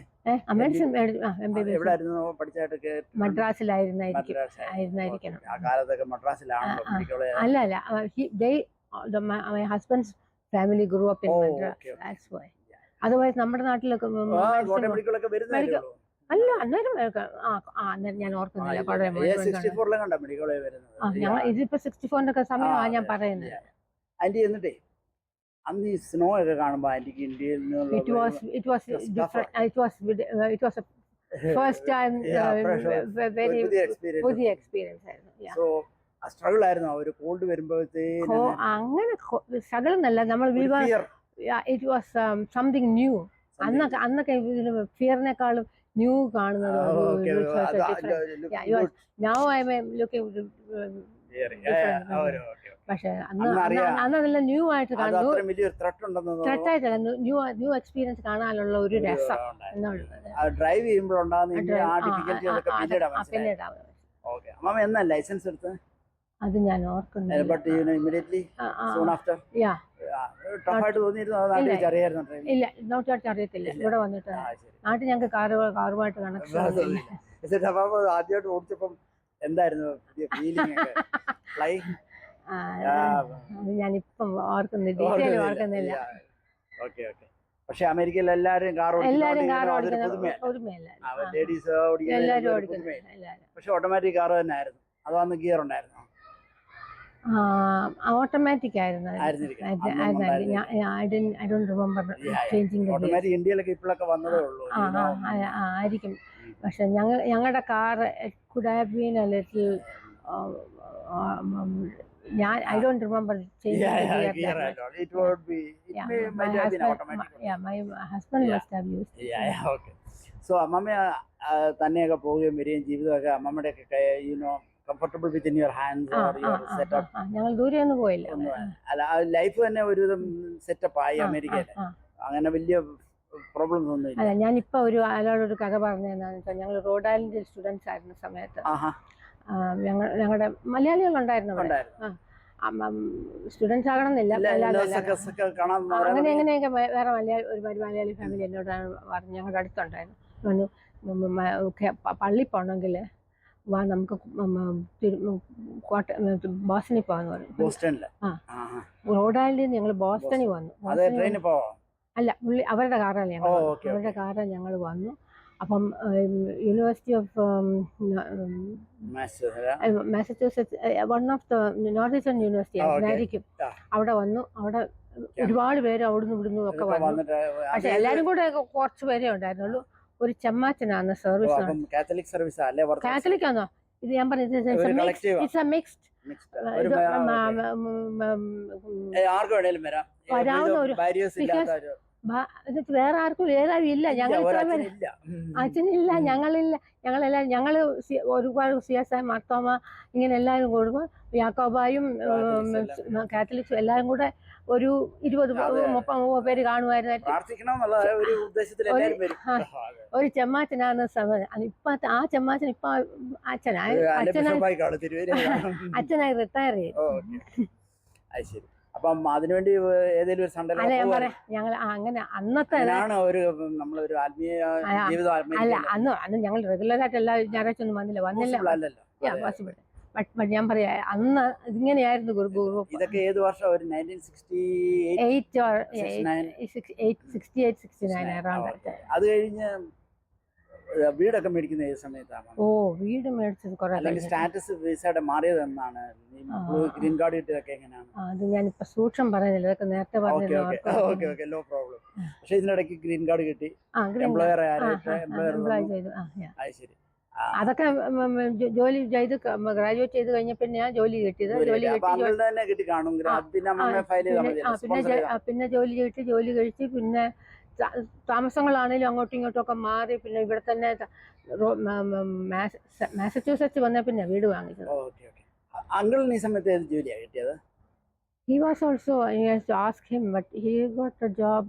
മദ്രാസിലായിരുന്നായിരിക്കണം.
ആ കാലത്തൊക്കെ മദ്രാസിലാണല്ലോ മെഡിക്കൽ.
അല്ല my husband's family grew up in Madras. That's why. Otherwise നമ്മുടെ നാട്ടിലൊക്കെ അല്ല, അന്നേരം ഞാൻ ഓർക്കുന്നില്ല. ഇതിപ്പോ 64 സമയമാണ് ഞാൻ പറയുന്നത്.
ആന്റി എന്നിട്ടേ അന്ന് ഈ സ്നോ ഒക്കെ കാണുമ്പോ ആന്റിക്ക് ഇന്ത്യയിൽ
ഫസ്റ്റ് ടൈം വെരി പുതിയ എക്സ്പീരിയൻസ് ആയിരുന്നു.
സ്ട്രഗിൾ ആയിരുന്നു ഒരു കോൾഡ് വരുമ്പോഴത്തേക്ക്.
അങ്ങനെ സ്ട്രഗിൾ എന്നല്ല, നമ്മൾ ഇറ്റ് വാസ് സംതിങ് ന്യൂ. അന്നൊക്കെ ഫിയറിനെക്കാളും ന്യൂ കാണുന്നത്. നൗ ഐ എം ലുക്കിംഗ്, പക്ഷെ അന്നതെല്ലാം ന്യൂ ആയിട്ട് കാണുന്നു. ത്രെറ്റായിട്ടല്ല, ന്യൂ എക്സ്പീരിയൻസ് കാണാനുള്ള ഒരു രസം എന്നുള്ളത്.
ഡ്രൈവ് ചെയ്യുമ്പോഴുണ്ടാകുന്ന ലൈസൻസ് എടുത്തത് അത്
ഞാൻ ഓർക്കുന്നില്ല. ഇല്ല, നോട്ടായിട്ട് അറിയത്തില്ല. ഇവിടെ വന്നിട്ട് നാട്ടിൽ ഞങ്ങൾക്ക് കാറുമായിട്ട് കണക്ഷൻ.
ആദ്യമായിട്ട് ഓടിച്ചപ്പം എന്തായിരുന്നു
ഞാനിപ്പം ഓർക്കുന്നില്ല, ഡീറ്റെയിൽ ഓർക്കുന്നില്ല.
പക്ഷെ അമേരിക്കയിൽ എല്ലാരും കാർ പക്ഷെ ഓട്ടോമാറ്റിക് കാർ തന്നെ ആയിരുന്നു. അതോ അന്ന് ഗിയർ ഉണ്ടായിരുന്നു?
ഓട്ടോമാറ്റിക് ആയിരുന്നു.
ഇന്ത്യയിലൊക്കെ ഇപ്പോഴൊക്കെ വന്നതേ ഉള്ളൂ
ആയിരിക്കും. പക്ഷെ ഞങ്ങളുടെ car could have been a little I don't remember changing the gear that much.
It would be, might have been automatic.
My husband must have used it.
Okay. So അമ്മമ്മ തന്നെയൊക്കെ പോവുകയും വരികയും ജീവിതമൊക്കെ അമ്മമ്മയുടെ comfortable within your hands or your setup?
ഞങ്ങൾ ദൂരെ ഒന്നും പോയില്ല.
അല്ല, ലൈഫ് തന്നെ ഒരുവിധം സെറ്റപ്പ് ആയി അമേരിക്കയിൽ. അങ്ങനെ വലിയ പ്രോബ്ലംസ് ഒന്നും ഇല്ല.
അല്ല, ഞാനിപ്പോ അയാളോടൊരു കഥ പറഞ്ഞതെന്നാന്ന് വെച്ചാൽ, ഞങ്ങൾ റോഡ് ഐലൻഡിൽ സ്റ്റുഡൻസ് ആയിരുന്ന സമയത്ത് ഞങ്ങളുടെ മലയാളികളുണ്ടായിരുന്നു. സ്റ്റുഡൻസ് ആകണമെന്നില്ല, അങ്ങനെ എങ്ങനെയൊക്കെ വേറെ ഒരു മലയാളി ഫാമിലി എന്നോടാണ് പറഞ്ഞു. ഞങ്ങളുടെ അടുത്തുണ്ടായിരുന്നു. പള്ളി പോകണമെങ്കിൽ വാ, നമുക്ക് ബോസ്റ്റണിൽ പോകാന്ന് പറഞ്ഞു. റോഡ് ഐലൻഡിൽ ഞങ്ങൾ ബോസ്റ്റണിൽ വന്നു. അല്ല, അവരുടെ കാറല്ലേ ഞങ്ങൾ, അവരുടെ കാറിൽ ഞങ്ങൾ വന്നു. അപ്പം university of Massachusetts, one of the north eastern university ആയിരിക്കും, അവിടെ വന്നു. അവിടെ ഒരുപാട് പേര് അവിടുന്ന് ഇവിടുന്ന് ഒക്കെ വന്നു. പക്ഷെ എല്ലാരും കൂടെ കുറച്ച് പേരേ ഉണ്ടായിരുന്നുള്ളൂ. ഒരു ചെമ്മാച്ചനാണ് സർവീസ്. കാത്തലിക് ആണോ ഇത്? ഞാൻ പറഞ്ഞത് ഇറ്റ്സ് എ മിക്സ്ഡ്. വരാവുന്ന ഒരു വേറെ ആർക്കും ഏതായാലും ഇല്ല. ഞങ്ങൾ അച്ഛനില്ല, ഞങ്ങളെല്ലാം ഞങ്ങള് ഒരുപാട് CSI, മർത്തോമ, ഇങ്ങനെ എല്ലാവരും കൂടുമ്പോൾ യാക്കോബായും കാത്തലിക്സും എല്ലാവരും കൂടെ ഒരു 20-30 പേര് കാണുമായിരുന്നു. ഒരു ചെമ്മാച്ചനാണ് ഇപ്പൊ ആ ചെമ്മാച്ചൻ ഇപ്പൊ അച്ഛനായി റിട്ടയർ ചെയ്തു.
അപ്പം അതിനുവേണ്ടി ഏതെങ്കിലും ഒരു സൺഡേ
ഞങ്ങൾ അങ്ങനെ അന്നത്തെ
നമ്മളൊരു ആത്മീയ ജീവിതം
അല്ല, അന്ന് ഞങ്ങൾ റെഗുലർ ആയിട്ട് എല്ലാ ഞായറാഴ്ച ഒന്നും വന്നില്ല. ഞാൻ പറയാ, അന്ന് ഇങ്ങനെയായിരുന്നു ഗ്രൂപ്പ്.
ഇതൊക്കെ ഏത് വർഷം? ഒരു
1968-69
അത് കഴിഞ്ഞ് വീടൊക്കെ മേടിക്കുന്ന ഏത് സമയത്താണ്?
വീട് മേടിച്ചത് കുറെ
സ്റ്റാറ്റസ് വിസയുടെ മാറിയത് എന്നാണ്? ഗ്രീൻ കാർഡ് കിട്ടിയതൊക്കെ എങ്ങനെയാണ്?
അത് ഞാനിപ്പോ സൂക്ഷം പറയുന്നില്ല, ഇതൊക്കെ നേരത്തെ പറഞ്ഞു.
No problem. പക്ഷെ ഇതിനിടയ്ക്ക് ഗ്രീൻ കാർഡ് കിട്ടി, എംപ്ലോയർ ചെയ്തു. അതൊക്കെ
ജോലി ചെയ്ത് ഗ്രാജുവേറ്റ് ചെയ്ത് കഴിഞ്ഞ പിന്നെ ജോലി കിട്ടിയത്. പിന്നെ ജോലി കഴിച്ച് പിന്നെ താമസങ്ങളാണെങ്കിലും അങ്ങോട്ടും ഇങ്ങോട്ടും ഒക്കെ മാറി. പിന്നെ ഇവിടെ തന്നെ മാസച്യൂസെറ്റ്സ് വന്ന പിന്നെ വീട് വാങ്ങിച്ചത്.
അങ്കിളിന് ഈ സമയത്ത് ഏത് ജോലിയാണ് കിട്ടിയത്?
He was also, he has to ask him, but he got a job.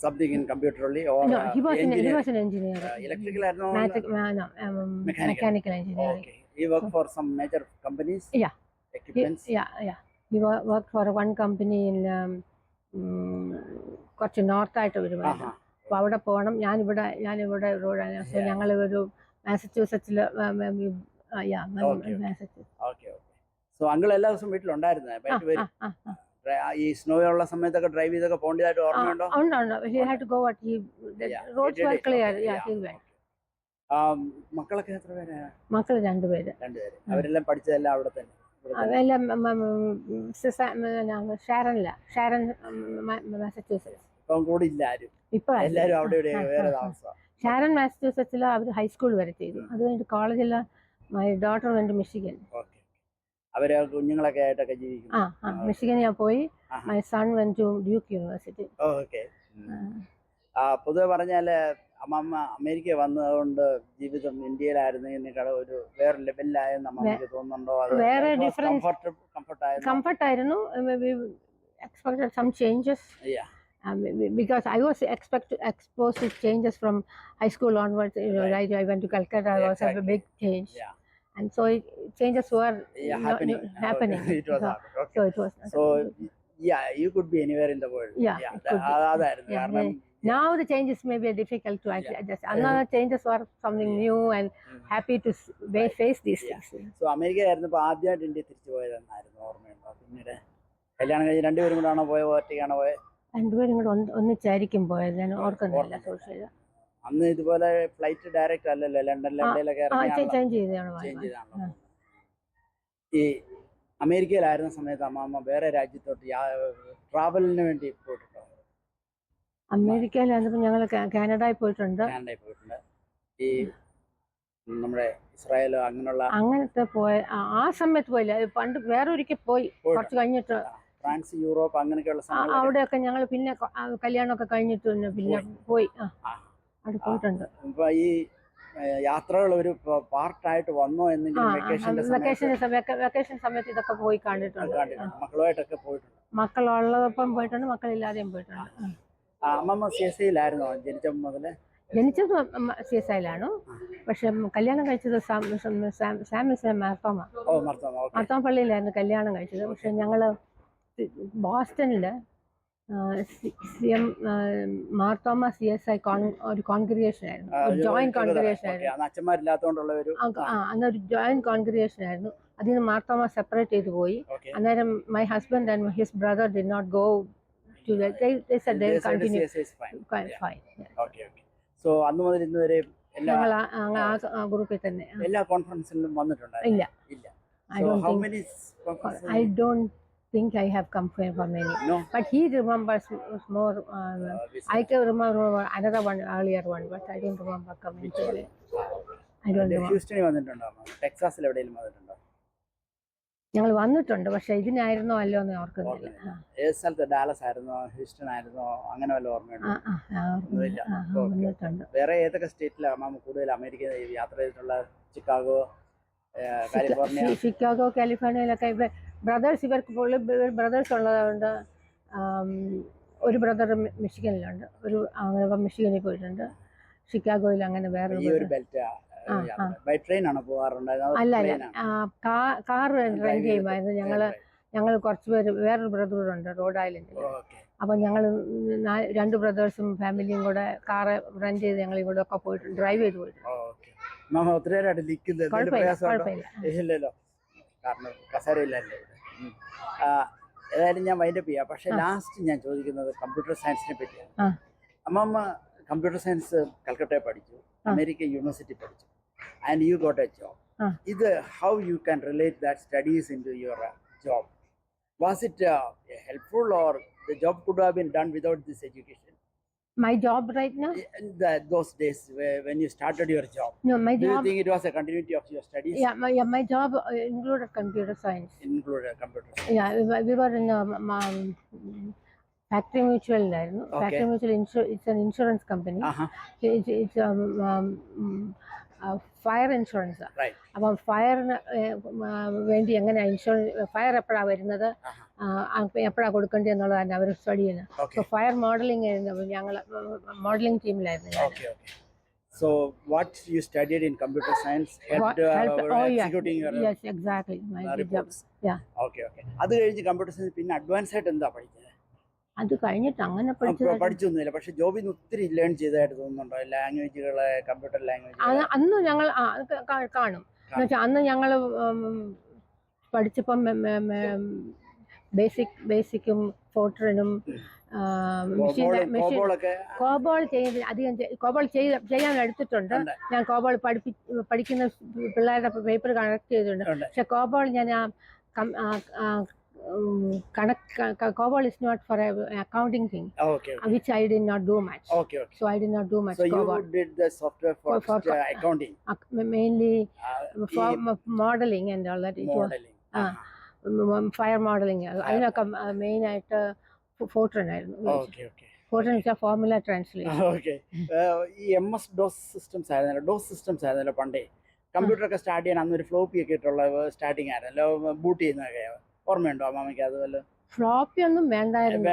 Something in computer only or
No, he was
engineering?
an engineer.
Electrical or no?
Mechanical engineering.
Okay. He worked for some major companies?
Yeah.
Equipments?
Yeah. He worked for one company in കുറച്ച് നോർത്തായിട്ട് വരുമായിരുന്നു. അപ്പോൾ അവിടെ പോകണം. ഞാനിവിടെ റോഡാണ്. So ഞങ്ങൾ ഒരു മാസച്യൂസെറ്റ്സിൽ
okay. So uncle എല്ലാ ദിവസവും വീട്ടിലുണ്ടായിരുന്നു. ഈ സ്നോ ഉള്ള സമയത്തൊക്കെ ഡ്രൈവ് ചെയ്തൊക്കെ പോകേണ്ടതായിട്ട് ഓർമ്മയുണ്ടോ? മക്കളൊക്കെ എത്ര പേരാ?
മക്കൾ രണ്ടുപേര്.
അവരെല്ലാം പഠിച്ചതെല്ലാം അവിടെ തന്നെ?
അതെല്ലാം ഷാരൺ മാസച്യൂസെറ്റ്സ്.
ഇപ്പം കൂടി ഇല്ല ആരും. എല്ലാവരും അവിടെ വേറെ താമസം.
ഷാരൺ മാസച്യൂസെറ്റ്സിൽ അവർ ഹൈസ്കൂൾ വരെ ചെയ്തു. അത് കഴിഞ്ഞിട്ട് കോളേജിൽ മൈ ഡോട്ടർ വെന്റ് മിഷിഗൻ.
അവര് കുഞ്ഞുങ്ങളൊക്കെ ആയിട്ടൊക്കെ ജീവിക്കുന്നു.
മിഷിഗൻ ഞാൻ പോയി. My son went to Duke university.
Okay. പൊതുവെ പറഞ്ഞാല് അമ്മമ്മ അമേരിക്ക വന്നതുകൊണ്ട് ജീവിതം ഇന്ത്യയിലായിരുന്നതിനേക്കാൾ ഒരു വേറെ ലെവലിലായെന്ന് അമ്മമ്മക്ക് തോന്നുന്നുണ്ടോ?
വേറെ കംഫർട്ടായിരുന്നു. expected some changes.
Yeah.
Because I was exposed to changes from high school onwards. Right. I went to Calcutta. I was a big change. Yeah. And so changes were happening.
It was happening. Okay.
So it was.
So yeah, you could be anywhere in the world.
Yeah. Now the changes may be difficult to actually adjust. Another changes were something new and happy to face these things.
So America ആയിരുന്നപ്പോൾ ആദ്യമായിട്ട് India തിരിച്ചു പോയതെന്നായിരുന്നു ഓർമ്മയുണ്ടോ? പിന്നീട് കല്യാണം കഴിഞ്ഞ് രണ്ടുപേരും കൂടെ ആണോ പോയത്, ഒറ്റയ്ക്കാണോ പോയത്?
രണ്ടുപേരും കൂടെ ഒന്നിച്ചായിരിക്കും പോയത്. ഞാൻ ഓർക്കുന്നില്ല.
അന്ന് ഇതുപോലെ ഫ്ലൈറ്റ് ഡയറക്റ്റ് അല്ലല്ലോ, ലണ്ടനിലൊക്കെ
ചേഞ്ച് ചെയ്താണോ?
ഈ അമേരിക്കയിലായിരുന്ന സമയത്ത് അമ്മാമ്മ വേറെ രാജ്യത്തോട്ട് ട്രാവലിന് വേണ്ടി പോയിട്ടുണ്ടോ?
അമേരിക്കയിലായിരുന്നപ്പോൾ ഞങ്ങൾ കാനഡയിൽ പോയിട്ടുണ്ട്.
ഈ നമ്മുടെ ഇസ്രായേലോ
അങ്ങനത്തെ ആ സമയത്ത് പോയില്ല. പണ്ട് വേറെ ഒരിക്കൽ പോയി, കുറച്ച് കഴിഞ്ഞിട്ട്.
ഫ്രാൻസ്, യൂറോപ്പ് അങ്ങനെയൊക്കെയുള്ള
അവിടെയൊക്കെ ഞങ്ങൾ പിന്നെ കല്യാണമൊക്കെ കഴിഞ്ഞിട്ട് പിന്നെ പോയി. അവിടെ പോയിട്ടുണ്ട്.
ഇപ്പൊ ഈ യാത്രകൾ ഒരു പാർട്ടായിട്ട് വന്നോ എന്നെങ്കിലും
വെക്കേഷൻ സമയത്ത് ഇതൊക്കെ പോയി കണ്ടിട്ടുണ്ട്.
മക്കളുമായിട്ടൊക്കെ പോയിട്ടുണ്ട്.
മക്കളുള്ളതൊപ്പം പോയിട്ടുണ്ട്, മക്കളില്ലാതെയും പോയിട്ടുണ്ട്.
അമ്മമ്മ CSIയിലായിരുന്നോ ജനിച്ചപ്പോൾ മുതലേ?
ജനിച്ചത് CSIയിലാണ്. പക്ഷെ കല്യാണം കഴിച്ചത് മാർത്തോമ പള്ളിയിലായിരുന്നു കല്യാണം കഴിച്ചത്. പക്ഷെ ഞങ്ങള് ബോസ്റ്റണില് മാർത്തോമ CSI ഒരു കോൺഗ്രിഗേഷൻ ആയിരുന്നു, ഒരു ജോയിന്റ് കോൺഗ്രിഗേഷൻ ആയിരുന്നു. അന്നൊരു ജോയിന്റ് കോൺഗ്രിഗേഷൻ ആയിരുന്നു. അതിന് മാർത്തോമ സെപ്പറേറ്റ് ചെയ്ത് പോയി. അന്നേരം my husband and his brother did not go to that. They said they'll continue.
CSI is fine. Okay. So അന്ന് മുതൽ ഇന്ന് വരെ
ആ ഗ്രൂപ്പിൽ തന്നെ
എല്ലാ കോൺഫറൻസിലും വന്നിട്ടുണ്ടോ?
ഇല്ല. I don't think I have come for many.
No.
But he remembers more. I can remember another one, earlier one, but I don't remember coming to it. I don't remember.
ഹ്യൂസ്റ്റണിൽ വന്നിട്ടുണ്ടോ? ടെക്സാസിൽ എവിടെയെങ്കിലും വന്നിട്ടുണ്ടോ?
ഞങ്ങൾ വന്നിട്ടുണ്ട്, പക്ഷെ ഇതിനായിരുന്നോ അല്ലോ എന്ന് ഓർക്കുന്നില്ല.
ഏത് സ്ഥലത്ത്? ഡാലസ് ആയിരുന്നോ, ഹ്യൂസ്റ്റൺ ആയിരുന്നോ, അങ്ങനെ വല്ല ഓർമ്മയുണ്ടോ? വേറെ ഏതൊക്കെ സ്റ്റേറ്റിലാണ് അമ്മ കൂടുതൽ അമേരിക്ക യാത്ര ചെയ്തിട്ടുള്ള? Chicago, California?
ചിക്കാഗോ, കാലിഫോർണിയയിലൊക്കെ ഇവർക്ക് ബ്രദേഴ്സ് ഉള്ളതുകൊണ്ട് ഒരു ബ്രദർ മിഷിഗനിലുണ്ട്. അങ്ങനെ മിഷിഗനിൽ പോയിട്ടുണ്ട്. ഷിക്കാഗോയിൽ അങ്ങനെ വേറെ
ബൈ ട്രെയിൻ ആണോ പോകാറുണ്ടായത്?
അല്ല, കാർ റെന്റ് ചെയ്യുമായിരുന്നു. ഞങ്ങൾ കുറച്ച് പേര്, വേറൊരു ബ്രദറുണ്ട് റോഡ് ഐലൻഡിൽ. അപ്പൊ ഞങ്ങൾ 2 ബ്രദേഴ്സും ഫാമിലിയും കൂടെ കാറ് റെന്റ് ചെയ്ത് ഞങ്ങൾ ഇവിടെ ഒക്കെ പോയിട്ടുണ്ട്, ഡ്രൈവ് ചെയ്ത് പോയിട്ടുണ്ട്.
ഇല്ലല്ലോ, കാരണം കസേരയില്ലല്ലോ. ഏതായാലും ഞാൻ വൈൻഡപ്പ് ചെയ്യാം. പക്ഷെ ലാസ്റ്റ് ഞാൻ ചോദിക്കുന്നത് കമ്പ്യൂട്ടർ സയൻസിനെ പറ്റിയാണ്. അമ്മമ്മ കമ്പ്യൂട്ടർ സയൻസ് കൽക്കട്ടയിൽ പഠിച്ചു, അമേരിക്ക യൂണിവേഴ്സിറ്റി പഠിച്ചു, and you got a job. How you can relate that studies into your job? Was it helpful, or the job could have been done without this education?
My job right now?
Those days when you started your job.
No, my
Do
job.
you think it was a continuity of your studies?
My job included computer science. Yeah, we were in Factory Mutual. Factory Mutual, it's an insurance company. It's fire insurance.
Right.
അപ്പം ഫയറിന് വേണ്ടി എങ്ങനെ insurance, fire എപ്പോഴാണ് വരുന്നത്, എപ്പോഴാണ് കൊടുക്കേണ്ടത് എന്നുള്ളതാണ് അവർ study ചെയ്യുന്നത്.
ഓക്കെ
സോ ഫയർ മോഡലിംഗ് ഞങ്ങൾ മോഡലിംഗ് ടീമിലായിരുന്നു ഞാൻ.
Okay okay. So what you studied in computer science helped executing your
Yes, exactly. My job.
reports.
Yeah.
Okay okay. അത് കഴിഞ്ഞ് കമ്പ്യൂട്ടർ സയൻസ് പിന്നെ അഡ്വാൻസ് ആയിട്ട് എന്താ പഠിച്ചത്?
അത് കഴിഞ്ഞിട്ട് അങ്ങനെ
പഠിച്ചൊന്നുമില്ല, പക്ഷെ ജോബിൽ നിന്ന് ഒത്തിരി ലേൺ ചെയ്തതായിട്ട് തോന്നുന്നുണ്ടോ? ലാംഗ്വേജുകള്, കമ്പ്യൂട്ടർ ലാംഗ്വേജ്
അന്ന് ഞങ്ങൾ കാണും. എന്നുവെച്ചാൽ അന്ന് ഞങ്ങൾ പഠിച്ചപ്പം ബേസിക്കും ഫോർട്രനും കോബോൾ ചെയ്യാൻ എടുത്തിട്ടുണ്ട്. ഞാൻ കോബോൾ പഠിക്കുന്ന പിള്ളേരുടെ പേപ്പർ കണക്ട് ചെയ്തിട്ടുണ്ട്. പക്ഷെ കോബോൾ ഞാൻ COBOL is not for an accounting thing, which I did not do much. So I did not do much.
So
COBOL.
You did the software for accounting?
Mainly for modeling and all that.
Modeling.
Fire modeling. അതിനൊക്കെ main ആയിട്ട് ഫോർട്രൻ ആയിരുന്നു. ഫോർട്രൻ formula translation.
Okay. ഈ MS DOS systems ആയിരുന്നല്ലോ പണ്ടേ. Computer ഒക്കെ start ചെയ്യാൻ അന്നൊരു floppy ഒക്കെ ഇട്ടുള്ള സ്റ്റാർട്ടിങ് ആയിരുന്നല്ലോ ബൂട്ട് ചെയ്യുന്നതൊക്കെ. ഓർമ്മയുണ്ടോ അമ്മാമയ്ക്ക്? അതുപോലെ
ഫ്ലോപ്പി ഒന്നും വേണ്ടായിരുന്നു.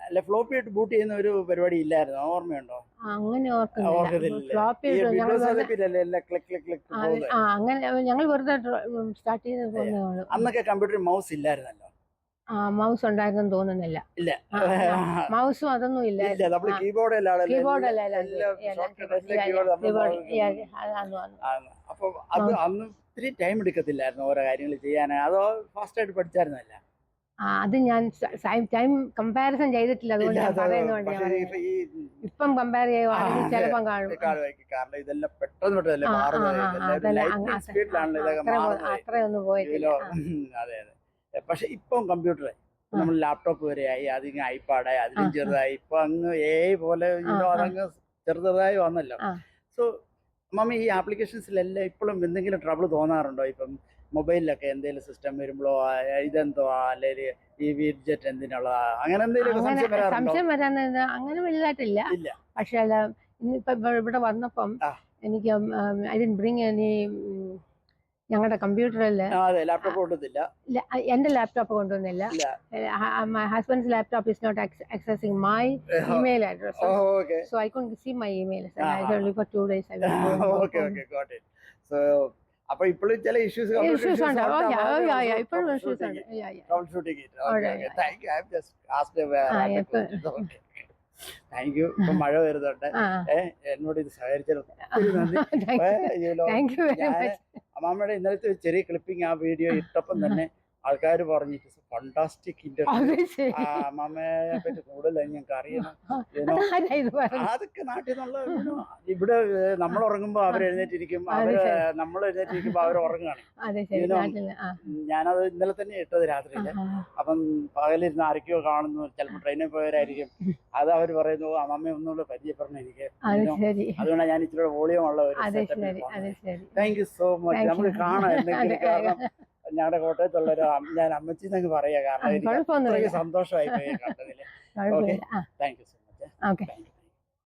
അല്ല, ഫ്ലോപ്പി ഇട്ട് ബൂട്ട് ചെയ്യുന്ന ഒരു പരിപാടി ഇല്ലായിരുന്നു, ഓർമ്മയുണ്ടോ?
അങ്ങനെ അങ്ങനെ ഞങ്ങൾ വെറുതെ സ്റ്റാർട്ട് ചെയ്ത്.
അന്നൊക്കെ കമ്പ്യൂട്ടർ മൗസ് ഇല്ലായിരുന്നല്ലോ.
മൗസ് ഉണ്ടായിരുന്നു തോന്നുന്നില്ല.
ഇല്ല,
മൗസും അതൊന്നും ഇല്ല.
അപ്പൊ അത് അന്ന് ഒത്തിരി ടൈം എടുക്കത്തില്ലായിരുന്നു ഓരോ കാര്യങ്ങൾ ചെയ്യാൻ, അതോ ഫാസ്റ്റ് ആയിട്ട് പഠിച്ചായിരുന്നല്ല?
അത് ഞാൻ ടൈം കമ്പാരിസൺ ചെയ്തിട്ടില്ല, അതുകൊണ്ട് പറയുന്നുണ്ട്. ഇപ്പം കമ്പയർ ചെയ്യുവാണെങ്കിൽ ചിലപ്പം കാണും.
കാരണം ഇതെല്ലാം പെട്ടെന്ന്
അത്രയൊന്നും പോയിട്ടില്ല.
അതെ അതെ. പക്ഷെ ഇപ്പം കമ്പ്യൂട്ടർ നമ്മൾ ലാപ്ടോപ്പ് വരെയായി, അതിങ്ങനെ ഐപാഡായി, അതിലും ചെറുതായി, ഇപ്പൊ അങ്ങ് പോലെ അതങ്ങ് ചെറുതായി വന്നല്ലോ. സോ മമ്മി, ഈ ആപ്ലിക്കേഷൻസിലെല്ലാം ഇപ്പോഴും എന്തെങ്കിലും ട്രബിൾ തോന്നാറുണ്ടോ? ഇപ്പം മൊബൈലിലൊക്കെ എന്തെങ്കിലും സിസ്റ്റം വരുമ്പോഴോ, ഇതെന്തോ അല്ലെങ്കിൽ ഈ വിഡ്ജറ്റ് എന്തിനുള്ളതാ, അങ്ങനെ എന്തെങ്കിലും
സംശയം വരാൻ അങ്ങനെ വലുതായിട്ടില്ല. പക്ഷെ ഇന്നിപ്പം ഇവിടെ വന്നപ്പം എനിക്ക് ഐ ഡിഡ്ന്റ് ബ്രിങ് എനി ഞങ്ങളുടെ കമ്പ്യൂട്ടറിൽ എന്റെ ലാപ്ടോപ്പ് കൊണ്ടുവന്നില്ല. My husband's laptop is not accessing my email address. So I couldn't see my email. Only for 2 days I was
okay, got it. So അപ്പോൾ ഇപ്പോഴും ചില ഇഷ്യൂസ്
ഉണ്ട്. ഇപ്പോഴും ഇഷ്യൂസ് ഉണ്ട്.
Thank you. ഇപ്പൊ മഴ വരുന്നുണ്ട്, എന്നോട് ഇത് സഹകരിച്ചത് നന്ദി. അമ്മാമ്മയുടെ ഇന്നലത്തെ ഒരു ചെറിയ ക്ലിപ്പിംഗ് ആ വീഡിയോ ഇട്ടപ്പം തന്നെ ആൾക്കാർ പറഞ്ഞു ഇറ്റ് ഇസ് ഫണ്ടാസ്റ്റിക് ഇന്റർവ്യൂ. അമ്മാമ്മയെ പറ്റി കൂടുതൽ ഞങ്ങൾക്ക് അറിയണം. അതൊക്കെ നാട്ടിൽ നിന്നുള്ള ഇവിടെ നമ്മൾ ഉറങ്ങുമ്പോ അവർ എഴുന്നേറ്റിരിക്കും, നമ്മൾ എഴുന്നേറ്റിരിക്കുമ്പോ അവർ ഉറങ്ങുകയാണ്. ഞാനത് ഇന്നലെ തന്നെ ഇട്ടത് രാത്രിയില്. അപ്പം പകലിരുന്ന് ആരൊക്കെയോ കാണുന്നു, ചിലപ്പോൾ ട്രെയിനിൽ പോയവരായിരിക്കും. അത് അവർ പറയുന്നു അമ്മമ്മ ഒന്നുകൂടെ പരിചയപ്പെടണം എനിക്ക്, അതുകൊണ്ടാണ് ഞാൻ ഇച്ചിരി വോളിയം ഉള്ള ഒരു. Thank you so much. നമുക്ക് കാണാം എന്തെങ്കിലും. കാരണം ഞങ്ങളുടെ കോട്ടയത്തുള്ളൊരു ഞാൻ അമ്മച്ചി എന്നങ്ങ് പറയാ, കാരണം എനിക്ക് സന്തോഷമായി പോയി കണ്ടതില്. Okay, thank you so much.